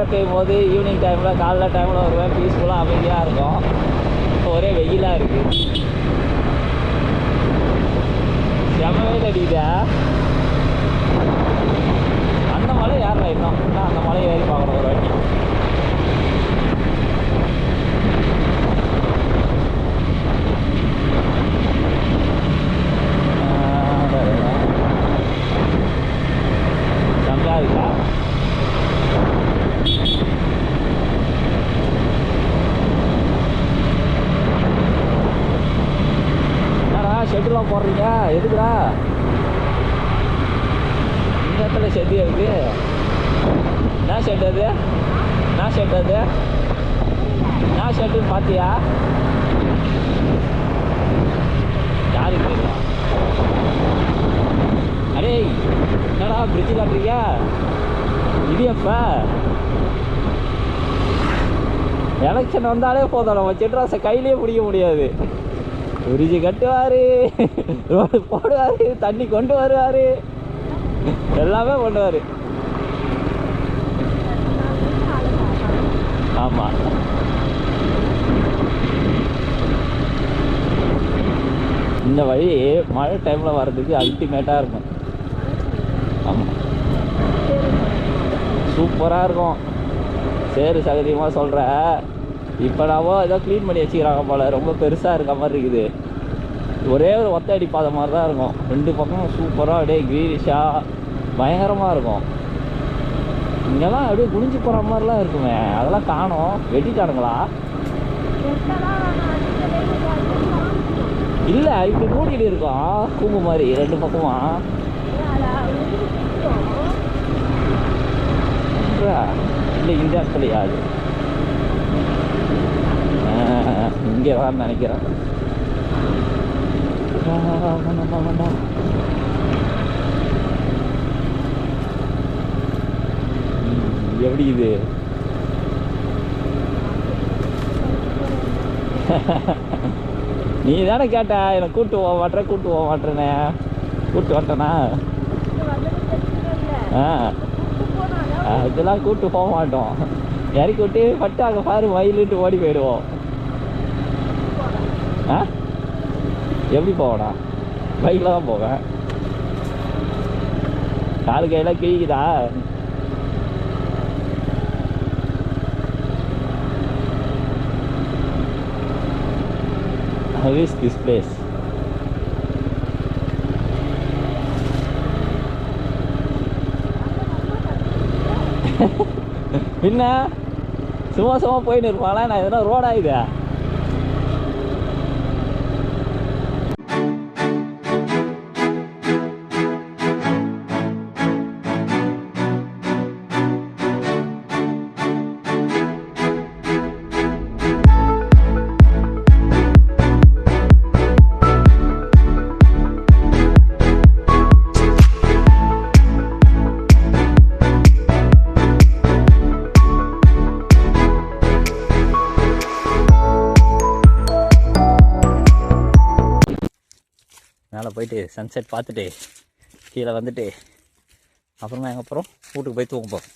மழை பெய்யும் போது ஈவினிங் டைமில் காலைல டைமில் வருவேன், பீஸ்ஃபுல்லாக அமைதியாக இருக்கும். இப்போ ஒரே வெயிலாக இருக்குது, செம வெயில் அடிக்குதா. அந்த மலை ஏறல இன்னும், அந்த மலை ஏறி பார்க்கணும் ஒரு வாட்டி. செம்மையா இருக்கா? என்னடா ஷெட்டுலாம் போடுறீங்க, எதுக்குடா இந்த இடத்துல ஷெட்டு இருக்கு? என்ன ஷெட் அது? என்ன ஷெட் அது? என்ன ஷெட்டுன்னு பார்த்தியா? யாருக்கு தெரியும்? அடே என்னடா பிரிட்ஜு காட்டுறீங்க? இது எப்போ எலெக்ஷன் வந்தாலே போதும், நம்ம செட்ராஸை கையிலே பிடிக்க முடியாது. பிரிட்ஜு கட்டுவார், ரோடு போடுவார், தண்ணி கொண்டு வருவார், எல்லாமே பண்ணுவார். ஆமாம், இந்த வழி மழை டைமில் வர்றதுக்கு அல்டிமேட்டாக இருக்கும். ஆமாம், சூப்பராக இருக்கும். சரி சகதியமாக சொல்கிற, இப்போ நாம ஏதோ க்ளீன் பண்ணி வச்சுக்கிறாங்க போல், ரொம்ப பெருசாக இருக்க மாதிரி இருக்குது. ஒரே ஒரு ஒத்த அடிப்பாத மாதிரி தான் இருக்கும், ரெண்டு பக்கம் சூப்பராக அப்படியே க்ரீனிஷாக பயங்கரமாக இருக்கும். இங்கெல்லாம் அப்படியே குனிஞ்சு போகிற மாதிரிலாம் இருக்குமே, அதெல்லாம் காணோம். வெட்டிட்டானுங்களா? இல்லை, இப்படி மூடிட்டு இருக்கோம் கூம்பு மாதிரி ரெண்டு பக்கமா. இல்லை இந்த இடத்துலையா? அது இங்கே தான் நினைக்கிறேன். எப்படி இது? நீ தானே கேட்ட என்னை கூப்பிட்டு போக மாட்டேனே. கூப்பிட்டு வந்துட்டேனா? இதெல்லாம் கூப்பிட்டு போக மாட்டோம். இறக்கி விட்டு பட்டு அங்கே பாரு மயிலுட்டு ஓடி போயிடுவோம். எப்படி போவேண்ணா? பைக்கில் தான் போவேன். காலு கையெல்லாம் கிழிக்குதா? How is this place? என்ன சும்மா போயின்னு இருப்பாங்களா? நான் எதனா ரோடா இது? மேலே போயிட்டு சன்செட் பார்த்துட்டு கீழே வந்துட்டு அப்புறமா எங்கள் அப்புறம் வீட்டுக்கு போய் தூங்குப்போம்.